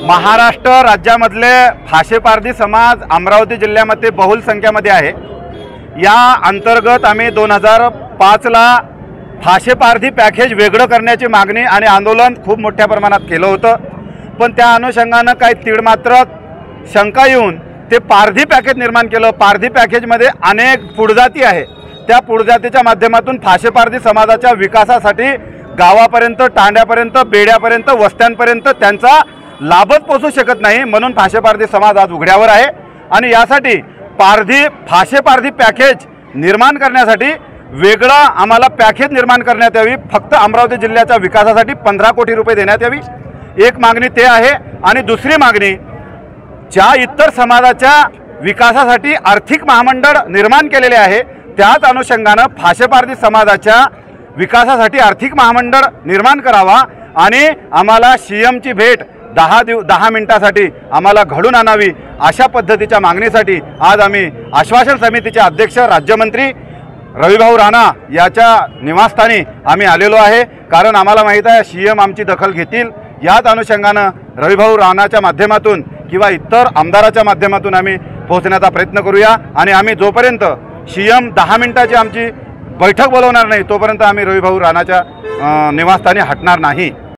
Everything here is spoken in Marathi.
महाराष्ट्र राज्यामधले भाषेपारधी समाज अमरावती जिल्ह्यामध्ये बहुल संख्येमध्ये आहे। या अंतर्गत आम्ही 2005ला भाषेपारधी पॅकेज वेगळं करण्याची मागणी आणि आंदोलन खूप मोठ्या प्रमाणात केलं होतं, पण त्या अनुषंगानं काही तीळमात्र शंका येऊन ते पारधी पॅकेज निर्माण केलं। पारधी पॅकेजमध्ये अनेक पुढजाती आहे, त्या पुढजातीच्या माध्यमातून भाषेपारधी समाजाच्या विकासासाठी गावापर्यंत, तांड्यापर्यंत, बेड्यापर्यंत, वस्त्यांपर्यंत त्यांचा लाभच पोचू शकत नाही, म्हणून भाषेपारधी समाज आज उघड्यावर आहे। आणि यासाठी भाषेपारधी पॅकेज निर्माण करण्यासाठी वेगळा आम्हाला पॅकेज निर्माण करण्यात यावी। फक्त अमरावती जिल्ह्याच्या विकासासाठी 15 कोटी रुपये देण्यात यावी, एक मागणी ते आहे। आणि दुसरी मागणी, ज्या इतर समाजाच्या विकासासाठी आर्थिक महामंडळ निर्माण केलेले आहे, त्याच अनुषंगानं भाषेपारधी समाजाच्या विकासासाठी आर्थिक महामंडळ निर्माण करावा आणि आम्हाला सीएमची भेट 10 मिनिटासाठी आम्हाला घडून आणावी, अशा पद्धतीच्या मागणीसाठी आज आम्ही आश्वासन समितीचे अध्यक्ष राज्यमंत्री रविभाऊ राणा याच्या निवासस्थानी आम्ही आलेलो आहे। कारण आम्हाला माहीत आहे सीएम आमची दखल घेतील। याच अनुषंगानं रविभाऊ राणाच्या माध्यमातून किंवा इतर आमदाराच्या माध्यमातून आम्ही पोहोचण्याचा प्रयत्न करूया। आणि आम्ही जोपर्यंत सीएम 10 मिनिटाची आमची बैठक बोलवणार नाही, तोपर्यंत आम्ही रविभाऊ राणाच्या निवासस्थानी हटणार नाही।